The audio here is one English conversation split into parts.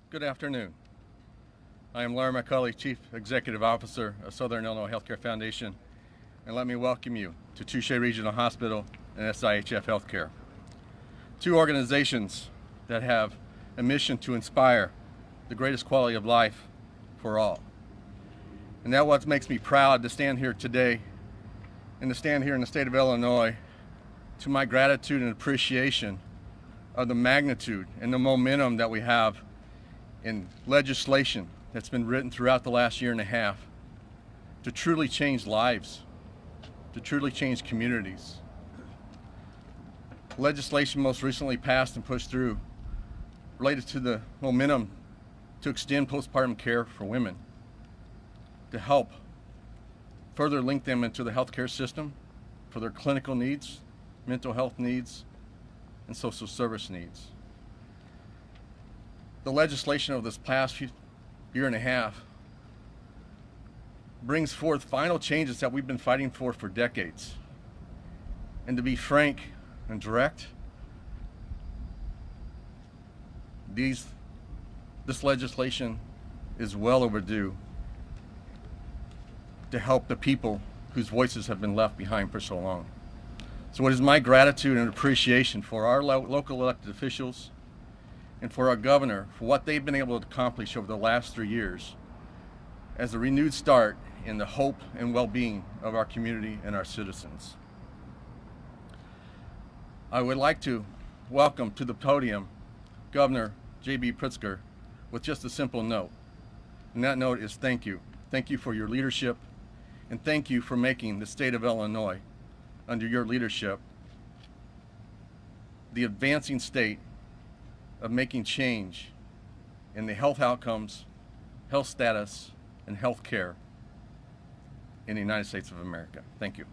Good afternoon. I am Larry McCulley, Chief Executive Officer of Southern Illinois Healthcare Foundation, and let me welcome you to Touche Regional Hospital and SIHF Healthcare, two organizations that have a mission to inspire the greatest quality of life for all. And that's what makes me proud to stand here today and to stand here in the state of Illinois to my gratitude and appreciation of the magnitude and the momentum that we have in legislation that's been written throughout the last year and a half to truly change lives, to truly change communities. Legislation most recently passed and pushed through related to the momentum to extend postpartum care for women, to help further link them into the healthcare system for their clinical needs, mental health needs, and social service needs. The legislation of this past year and a half brings forth final changes that we've been fighting for decades. And to be frank and direct, this legislation is well overdue to help the people whose voices have been left behind for so long. So it is my gratitude and appreciation for our local elected officials and for our governor for what they've been able to accomplish over the last 3 years as a renewed start in the hope and well-being of our community and our citizens. I would like to welcome to the podium Governor J.B. Pritzker with just a simple note. And that note is thank you. Thank you for your leadership, and thank you for making the state of Illinois, under your leadership, the advancing state of making change in the health outcomes, health status, and health care in the United States of America. Thank you.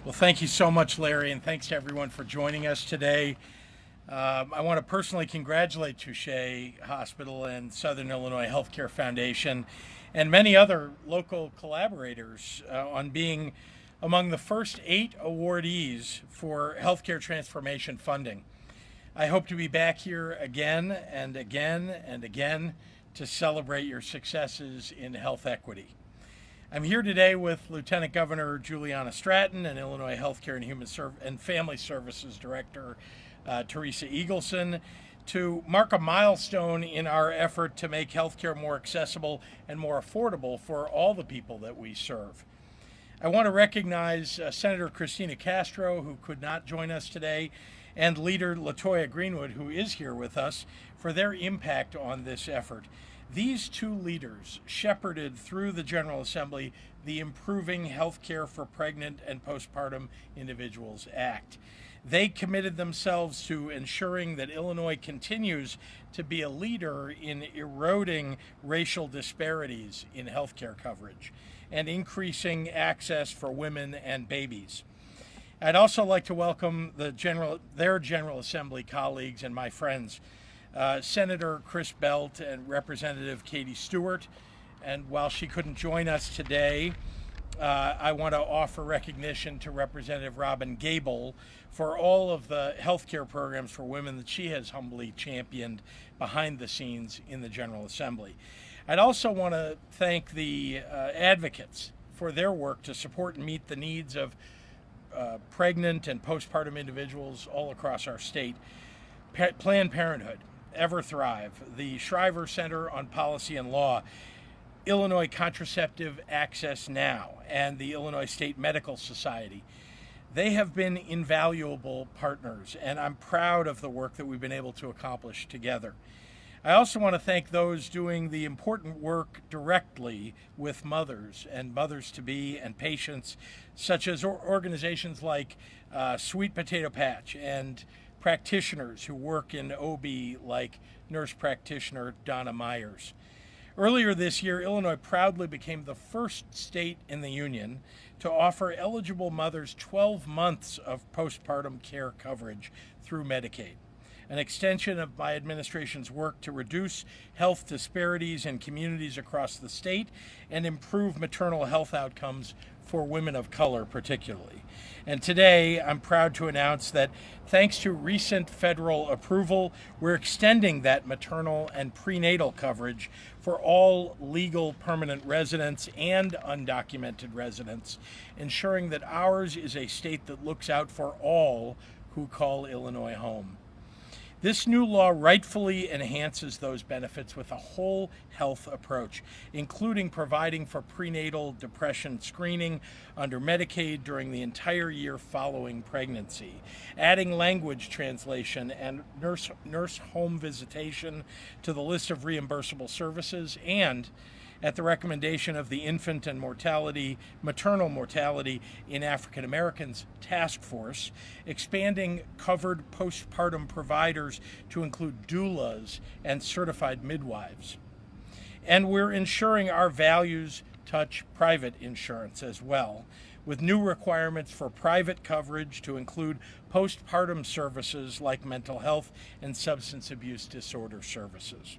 Well, thank you so much, Larry, and thanks to everyone for joining us today. I want to personally congratulate Touche Hospital and Southern Illinois Healthcare Foundation and many other local collaborators on being among the first 8 awardees for healthcare transformation funding. I hope to be back here again and again and again to celebrate your successes in health equity. I'm here today with Lieutenant Governor Juliana Stratton and Illinois Healthcare and Family Services Director Teresa Eagleson to mark a milestone in our effort to make healthcare more accessible and more affordable for all the people that we serve. I want to recognize Senator Cristina Castro, who could not join us today, and Leader Latoya Greenwood, who is here with us, for their impact on this effort. These two leaders shepherded through the General Assembly the Improving Healthcare for Pregnant and Postpartum Individuals Act. They committed themselves to ensuring that Illinois continues to be a leader in eroding racial disparities in healthcare coverage and increasing access for women and babies. I'd also like to welcome their General Assembly colleagues and my friends, Senator Chris Belt and Representative Katie Stewart. And while she couldn't join us today, I want to offer recognition to Representative Robin Gable for all of the healthcare programs for women that she has humbly championed behind the scenes in the General Assembly. I'd also want to thank the advocates for their work to support and meet the needs of pregnant and postpartum individuals all across our state. Planned Parenthood, EverThrive, the Shriver Center on Policy and Law, Illinois Contraceptive Access Now, and the Illinois State Medical Society. They have been invaluable partners, and I'm proud of the work that we've been able to accomplish together. I also want to thank those doing the important work directly with mothers and mothers-to-be and patients, such as organizations like Sweet Potato Patch and practitioners who work in OB like nurse practitioner Donna Myers. Earlier this year, Illinois proudly became the first state in the union to offer eligible mothers 12 months of postpartum care coverage through Medicaid. an extension of my administration's work to reduce health disparities in communities across the state and improve maternal health outcomes for women of color particularly. And today, I'm proud to announce that thanks to recent federal approval, we're extending that maternal and prenatal coverage for all legal permanent residents and undocumented residents, ensuring that ours is a state that looks out for all who call Illinois home. This new law rightfully enhances those benefits with a whole health approach, including providing for prenatal depression screening under Medicaid during the entire year following pregnancy, adding language translation and nurse home visitation to the list of reimbursable services, and at the recommendation of the Infant and Maternal Mortality in African Americans Task Force, expanding covered postpartum providers to include doulas and certified midwives. And we're ensuring our values touch private insurance as well, with new requirements for private coverage to include postpartum services like mental health and substance abuse disorder services.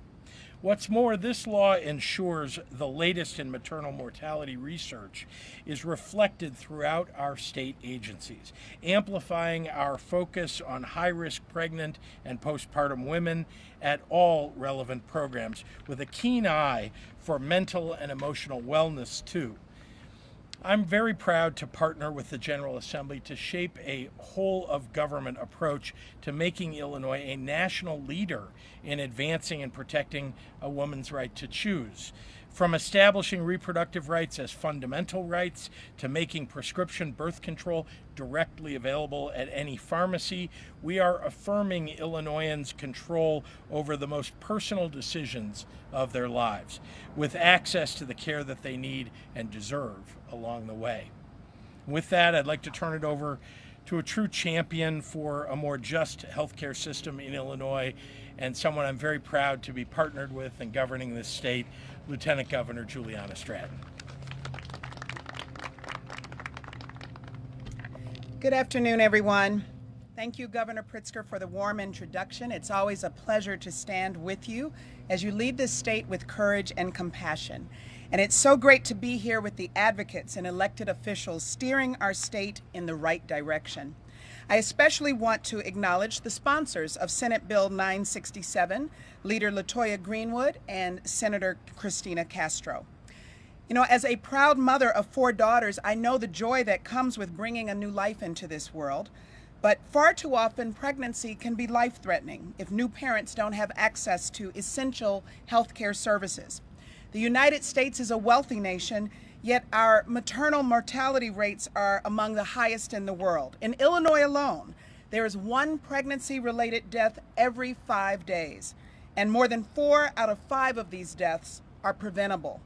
What's more, this law ensures the latest in maternal mortality research is reflected throughout our state agencies, amplifying our focus on high-risk pregnant and postpartum women at all relevant programs, with a keen eye for mental and emotional wellness too. I'm very proud to partner with the General Assembly to shape a whole-of-government approach to making Illinois a national leader in advancing and protecting a woman's right to choose. From establishing reproductive rights as fundamental rights to making prescription birth control directly available at any pharmacy, we are affirming Illinoisans' control over the most personal decisions of their lives, with access to the care that they need and deserve along the way. With that, I'd like to turn it over to a true champion for a more just healthcare system in Illinois, and someone I'm very proud to be partnered with in governing this state, Lieutenant Governor Juliana Stratton. Good afternoon, everyone. Thank you, Governor Pritzker, for the warm introduction. It's always a pleasure to stand with you as you lead this state with courage and compassion. And it's so great to be here with the advocates and elected officials steering our state in the right direction. I especially want to acknowledge the sponsors of Senate Bill 967, Leader LaToya Greenwood and Senator Christina Castro. You know, as a proud mother of 4 daughters, I know the joy that comes with bringing a new life into this world. But far too often, pregnancy can be life-threatening if new parents don't have access to essential healthcare services. The United States is a wealthy nation, yet our maternal mortality rates are among the highest in the world. In Illinois alone, there is 1 pregnancy-related death every 5 days, and more than 4 out of 5 of these deaths are preventable.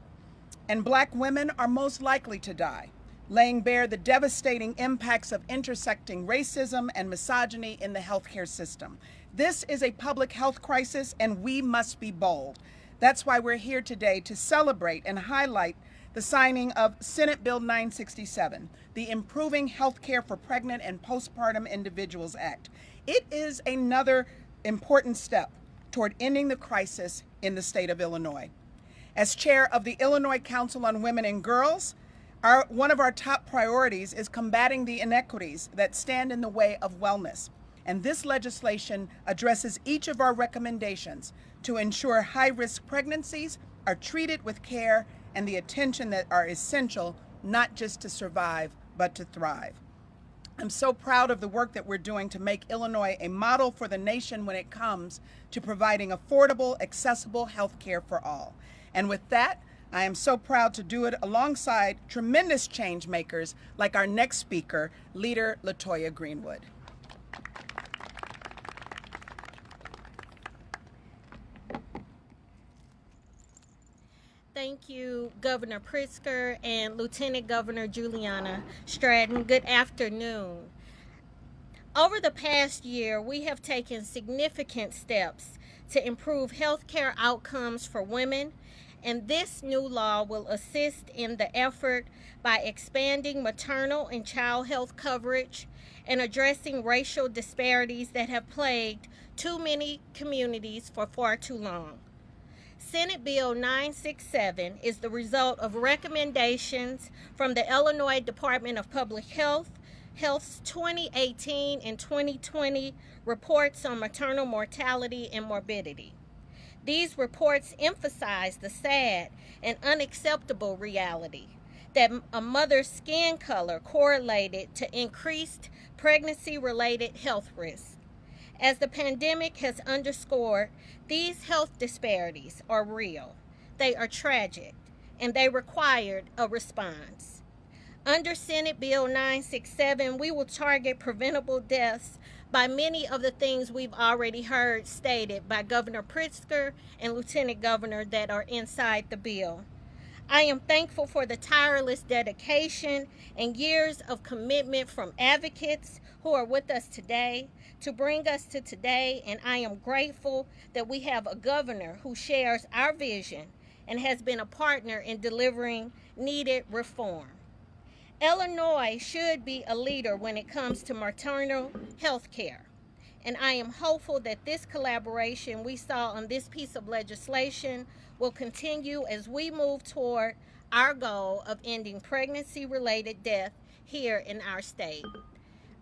And Black women are most likely to die, laying bare the devastating impacts of intersecting racism and misogyny in the healthcare system. This is a public health crisis, and we must be bold. That's why we're here today to celebrate and highlight the signing of Senate Bill 967, the Improving Healthcare for Pregnant and Postpartum Individuals Act. It is another important step toward ending the crisis in the state of Illinois. As chair of the Illinois Council on Women and Girls, one of our top priorities is combating the inequities that stand in the way of wellness. And this legislation addresses each of our recommendations to ensure high-risk pregnancies are treated with care and the attention that are essential, not just to survive, but to thrive. I'm so proud of the work that we're doing to make Illinois a model for the nation when it comes to providing affordable, accessible health care for all. And with that, I am so proud to do it alongside tremendous change makers like our next speaker, Leader LaToya Greenwood. Thank you, Governor Pritzker and Lieutenant Governor Juliana Stratton. Good afternoon. Over the past year, we have taken significant steps to improve healthcare outcomes for women, and this new law will assist in the effort by expanding maternal and child health coverage and addressing racial disparities that have plagued too many communities for far too long. Senate Bill 967 is the result of recommendations from the Illinois Department of Public Health's 2018 and 2020 reports on maternal mortality and morbidity. These reports emphasize the sad and unacceptable reality that a mother's skin color correlated to increased pregnancy-related health risks. As the pandemic has underscored, these health disparities are real, they are tragic, and they required a response. Under Senate Bill 967, we will target preventable deaths by many of the things we've already heard stated by Governor Pritzker and Lieutenant Governor that are inside the bill. I am thankful for the tireless dedication and years of commitment from advocates who are with us today to bring us to today, and I am grateful that we have a governor who shares our vision and has been a partner in delivering needed reform. Illinois should be a leader when it comes to maternal health care, and I am hopeful that this collaboration we saw on this piece of legislation will continue as we move toward our goal of ending pregnancy-related death here in our state.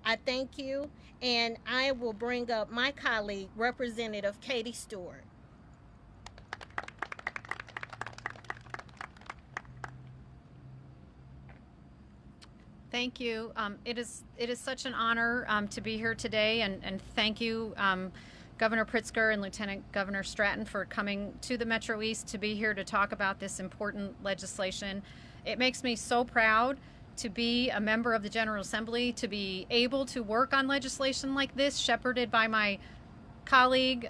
I thank you, and I will bring up my colleague, Representative Katie Stewart. Thank you. It is such an honor to be here today, and thank you, Governor Pritzker and Lieutenant Governor Stratton, for coming to the Metro East to be here to talk about this important legislation. It makes me so proud to be a member of the General Assembly, to be able to work on legislation like this, shepherded by my colleague,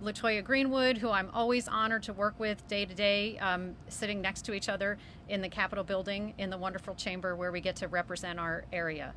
LaToya Greenwood, who I'm always honored to work with day to day, sitting next to each other in the Capitol building in the wonderful chamber where we get to represent our area.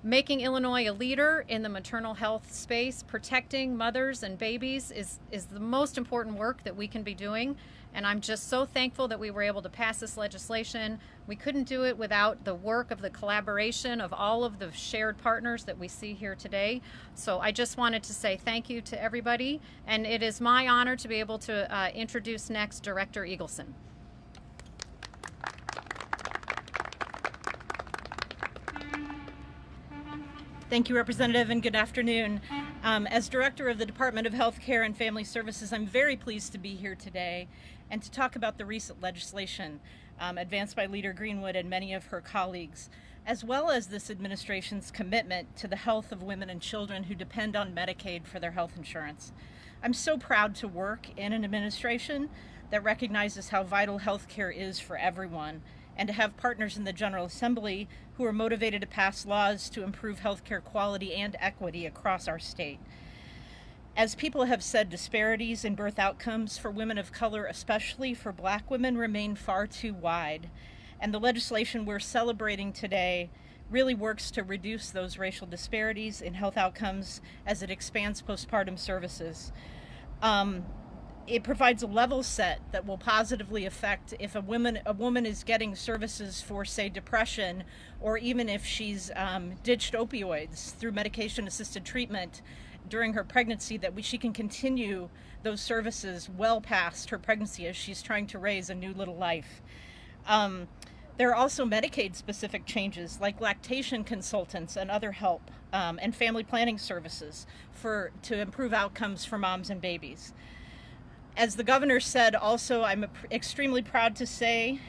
Making Illinois a leader in the maternal health space, protecting mothers and babies is the most important work that we can be doing. And I'm just so thankful that we were able to pass this legislation. We couldn't do it without the work of the collaboration of all of the shared partners that we see here today. So I just wanted to say thank you to everybody. And it is my honor to be able to introduce next Director Eagleson. Thank you, Representative, and good afternoon. As Director of the Department of Health Care and Family Services, I'm very pleased to be here today and to talk about the recent legislation advanced by Leader Greenwood and many of her colleagues, as well as this administration's commitment to the health of women and children who depend on Medicaid for their health insurance. I'm so proud to work in an administration that recognizes how vital health care is for everyone, and to have partners in the General Assembly who are motivated to pass laws to improve healthcare quality and equity across our state. As people have said, disparities in birth outcomes for women of color, especially for Black women, remain far too wide. And the legislation we're celebrating today really works to reduce those racial disparities in health outcomes as it expands postpartum services. It provides a level set that will positively affect if a woman is getting services for, say, depression, or even if she's ditched opioids through medication-assisted treatment during her pregnancy, that she can continue those services well past her pregnancy as she's trying to raise a new little life. There are also Medicaid-specific changes like lactation consultants and other help, and family planning services to improve outcomes for moms and babies. As the governor said, also, I'm extremely proud to say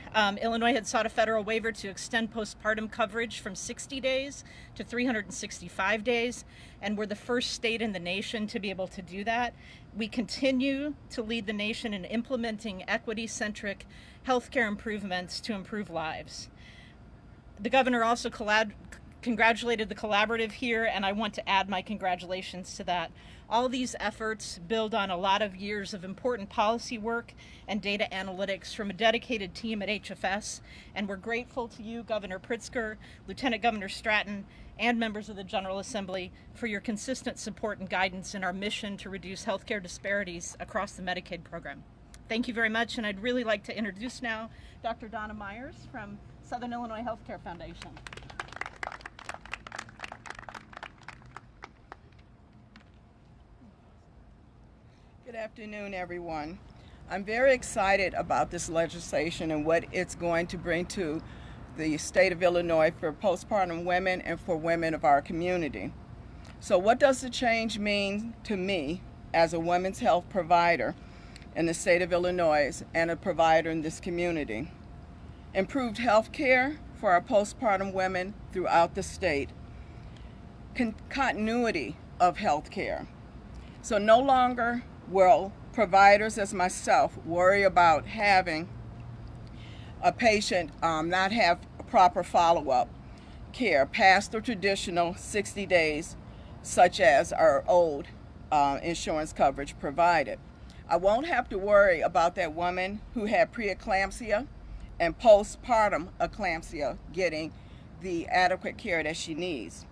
Illinois had sought a federal waiver to extend postpartum coverage from 60 days to 365 days, and we're the first state in the nation to be able to do that. We continue to lead the nation in implementing equity-centric healthcare improvements to improve lives. The governor also congratulated the collaborative here, and I want to add my congratulations to that. All these efforts build on a lot of years of important policy work and data analytics from a dedicated team at HFS, and we're grateful to you, Governor Pritzker, Lieutenant Governor Stratton, and members of the General Assembly for your consistent support and guidance in our mission to reduce healthcare disparities across the Medicaid program. Thank you very much, and I'd really like to introduce now Dr. Donna Myers from Southern Illinois Healthcare Foundation. Good afternoon, everyone. I'm very excited about this legislation and what it's going to bring to the state of Illinois for postpartum women and for women of our community. So what does the change mean to me as a women's health provider in the state of Illinois and a provider in this community? Improved health care for our postpartum women throughout the state. Continuity of health care. So no longer will providers as myself worry about having a patient not have proper follow-up care past the traditional 60 days, such as our old insurance coverage provided. I won't have to worry about that woman who had preeclampsia and postpartum eclampsia getting the adequate care that she needs.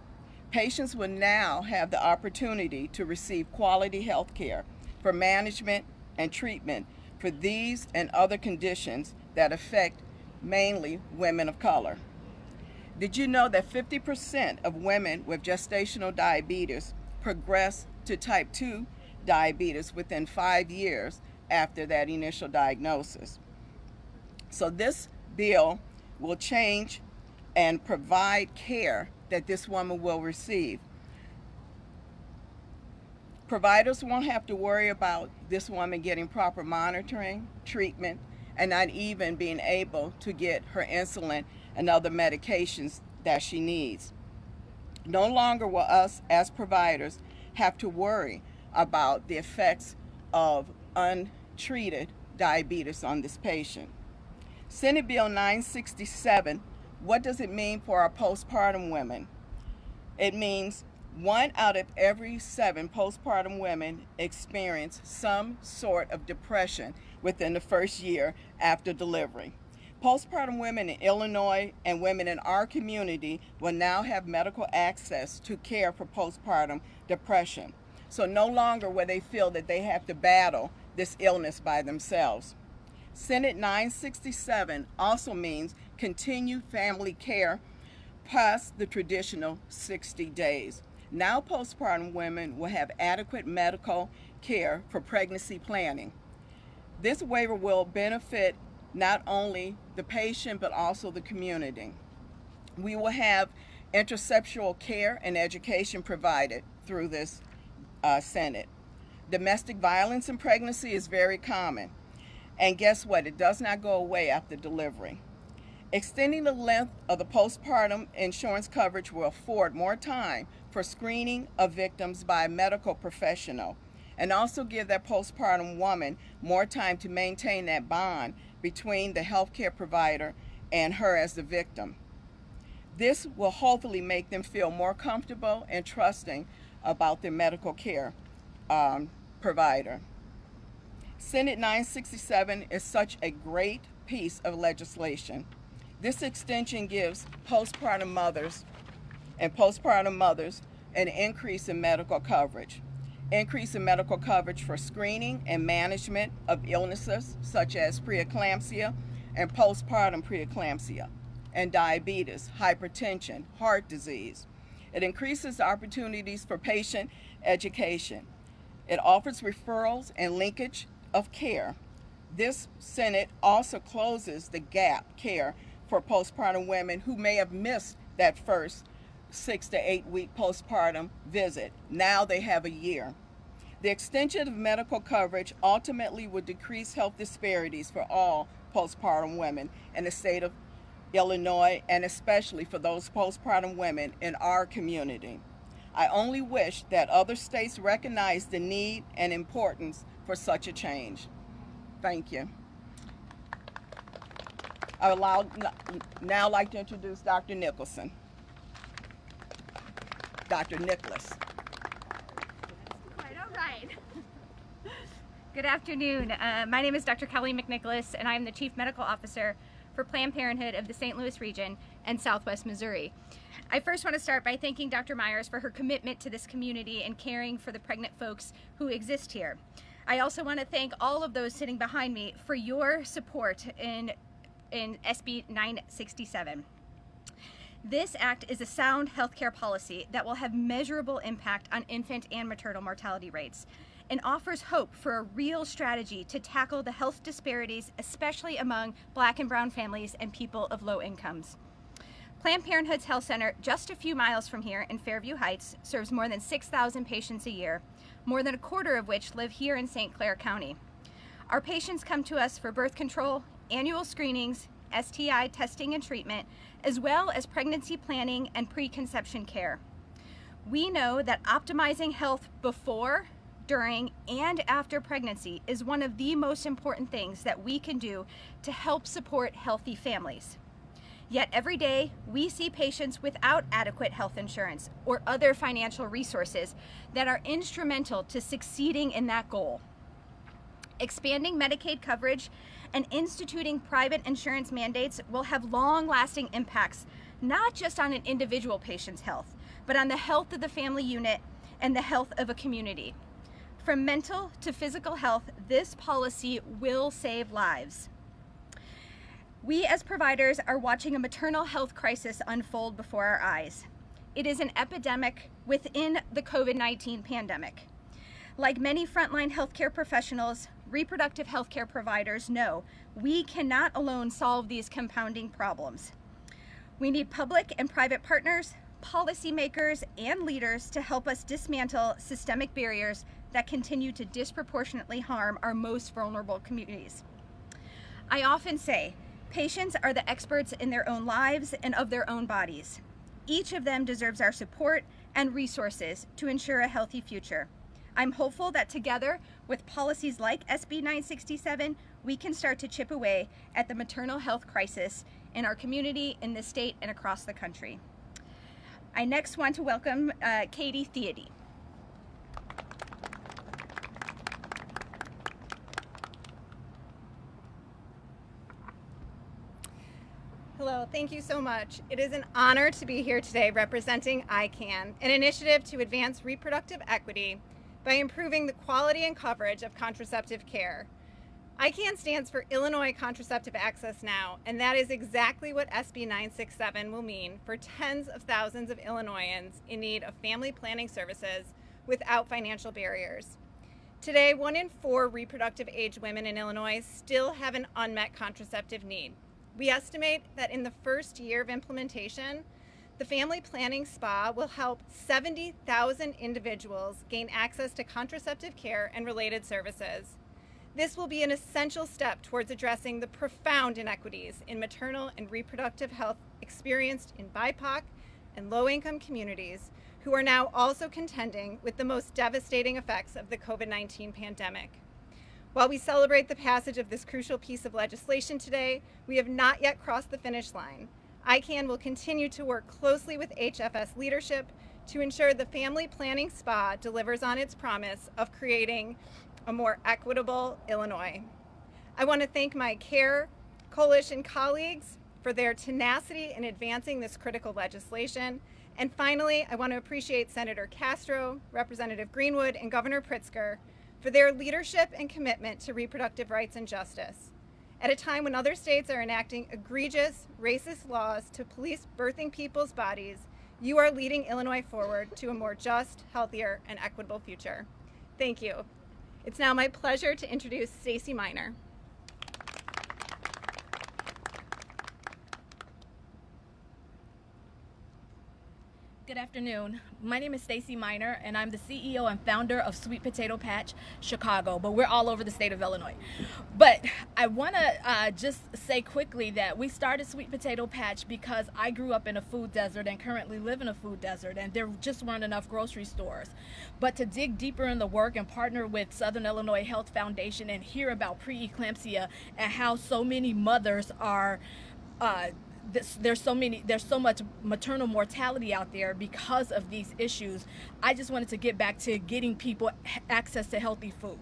Patients will now have the opportunity to receive quality health care for management and treatment for these and other conditions that affect mainly women of color. Did you know that 50% of women with gestational diabetes progress to type 2 diabetes within 5 years after that initial diagnosis? So this bill will change and provide care that this woman will receive. Providers won't have to worry about this woman getting proper monitoring, treatment, and not even being able to get her insulin and other medications that she needs. No longer will us as providers have to worry about the effects of untreated diabetes on this patient. Senate Bill 967, what does it mean for our postpartum women? It means 1 out of every 7 postpartum women experience some sort of depression within the first year after delivery. Postpartum women in Illinois and women in our community will now have medical access to care for postpartum depression. So no longer will they feel that they have to battle this illness by themselves. Senate 967 also means continued family care past the traditional 60 days. Now postpartum women will have adequate medical care for pregnancy planning. This waiver will benefit not only the patient but also the community. We will have interceptual care and education provided through this Senate. Domestic violence in pregnancy is very common. And guess what? It does not go away after delivery. Extending the length of the postpartum insurance coverage will afford more time for screening of victims by a medical professional and also give that postpartum woman more time to maintain that bond between the healthcare provider and her as the victim. This will hopefully make them feel more comfortable and trusting about their medical care provider. Senate 967 is such a great piece of legislation. This extension gives postpartum mothers an increase in medical coverage. Increase in medical coverage for screening and management of illnesses such as preeclampsia and postpartum preeclampsia, and diabetes, hypertension, heart disease. It increases opportunities for patient education. It offers referrals and linkage of care. This Senate also closes the gap care for postpartum women who may have missed that first 6 to 8 week postpartum visit. Now they have a year. The extension of medical coverage ultimately would decrease health disparities for all postpartum women in the state of Illinois, and especially for those postpartum women in our community. I only wish that other states recognize the need and importance for such a change. Thank you. I would now like to introduce Dr. Nicholson. Dr. Nicholas. All right. Good afternoon. My name is Dr. Kelly McNicholas, and I'm the Chief Medical Officer for Planned Parenthood of the St. Louis region and Southwest Missouri. I first want to start by thanking Dr. Myers for her commitment to this community and caring for the pregnant folks who exist here. I also want to thank all of those sitting behind me for your support in SB 967. This act is a sound healthcare policy that will have measurable impact on infant and maternal mortality rates. and offers hope for a real strategy to tackle the health disparities, especially among Black and brown families and people of low incomes. Planned Parenthood's health center, just a few miles from here in Fairview Heights, serves more than 6,000 patients a year, more than a quarter of which live here in St. Clair County. Our patients come to us for birth control, annual screenings, STI testing and treatment, as well as pregnancy planning and preconception care. We know that optimizing health before, during, and after pregnancy is one of the most important things that we can do to help support healthy families. Yet every day, we see patients without adequate health insurance or other financial resources that are instrumental to succeeding in that goal. Expanding Medicaid coverage and instituting private insurance mandates will have long-lasting impacts, not just on an individual patient's health, but on the health of the family unit and the health of a community. From mental to physical health, this policy will save lives. We as providers are watching a maternal health crisis unfold before our eyes. It is an epidemic within the COVID-19 pandemic. Like many frontline healthcare professionals, reproductive healthcare providers know we cannot alone solve these compounding problems. We need public and private partners, policymakers, and leaders to help us dismantle systemic barriers that continue to disproportionately harm our most vulnerable communities. I often say, patients are the experts in their own lives and of their own bodies. Each of them deserves our support and resources to ensure a healthy future. I'm hopeful that together with policies like SB 967, we can start to chip away at the maternal health crisis in our community, in the state, and across the country. I next want to welcome Katie Theody. Hello, thank you so much. It is an honor to be here today representing ICAN, an initiative to advance reproductive equity by improving the quality and coverage of contraceptive care. ICAN stands for Illinois Contraceptive Access Now, and that is exactly what SB 967 will mean for tens of thousands of Illinoisans in need of family planning services without financial barriers. Today, 1 in 4 reproductive age women in Illinois still have an unmet contraceptive need. We estimate that in the first year of implementation, the Family Planning Spa will help 70,000 individuals gain access to contraceptive care and related services. This will be an essential step towards addressing the profound inequities in maternal and reproductive health experienced in BIPOC and low-income communities who are now also contending with the most devastating effects of the COVID-19 pandemic. While we celebrate the passage of this crucial piece of legislation today, we have not yet crossed the finish line. ICAN will continue to work closely with HFS leadership to ensure the Family Planning Spa delivers on its promise of creating a more equitable Illinois. I want to thank my CARE Coalition colleagues for their tenacity in advancing this critical legislation. And finally, I want to appreciate Senator Castro, Representative Greenwood, and Governor Pritzker for their leadership and commitment to reproductive rights and justice. At a time when other states are enacting egregious, racist laws to police birthing people's bodies, you are leading Illinois forward to a more just, healthier, and equitable future. Thank you. It's now my pleasure to introduce Stacey Miner. Good afternoon. My name is Stacey Miner, and I'm the CEO and founder of Sweet Potato Patch Chicago, but we're all over the state of Illinois. But I want to just say quickly that we started Sweet Potato Patch because I grew up in a food desert and currently live in a food desert, and there just weren't enough grocery stores. But to dig deeper in the work and partner with Southern Illinois Health Foundation and hear about preeclampsia and how so many mothers are there's so much maternal mortality out there because of these issues. I just wanted to get back to getting people access to healthy food.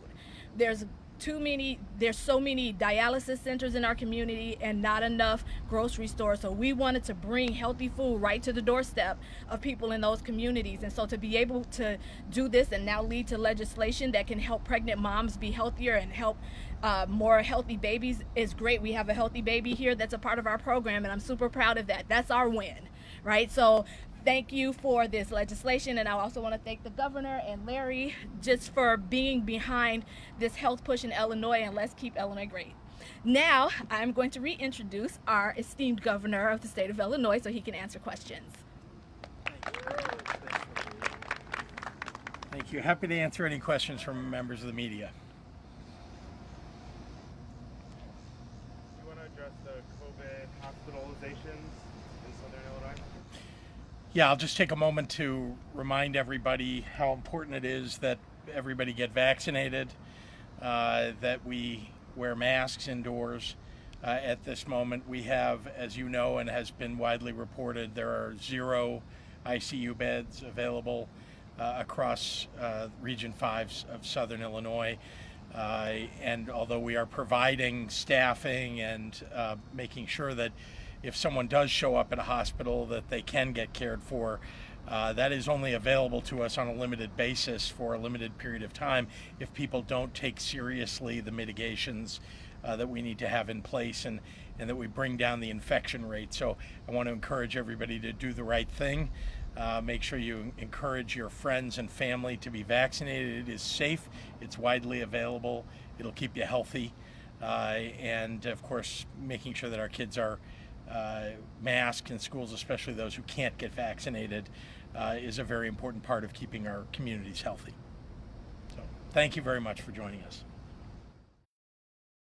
There's so many dialysis centers in our community and not enough grocery stores. So we wanted to bring healthy food right to the doorstep of people in those communities. And so to be able to do this and now lead to legislation that can help pregnant moms be healthier and help more healthy babies is great. We have a healthy baby here that's a part of our program, and I'm super proud of that. That's our win, right? So thank you for this legislation, and I also want to thank the governor and Larry just for being behind this health push in Illinois, and let's keep Illinois great. Now, I'm going to reintroduce our esteemed governor of the state of Illinois so he can answer questions. Thank you. Happy to answer any questions from members of the media. You want to address the COVID hospitalizations in Southern Illinois? Yeah, I'll just take a moment to remind everybody how important it is that everybody get vaccinated, that we wear masks indoors. At this moment, we have, as you know, and has been widely reported, there are 0 ICU beds available across Region 5 of Southern Illinois. And although we are providing staffing and making sure that if someone does show up at a hospital that they can get cared for, that is only available to us on a limited basis for a limited period of time if people don't take seriously the mitigations that we need to have in place and that we bring down the infection rate. So I want to encourage everybody to do the right thing. Make sure you encourage your friends and family to be vaccinated. It is safe, it's widely available, it'll keep you healthy, and of course making sure that our kids are masked in schools, especially those who can't get vaccinated, is a very important part of keeping our communities healthy. So thank you very much for joining us.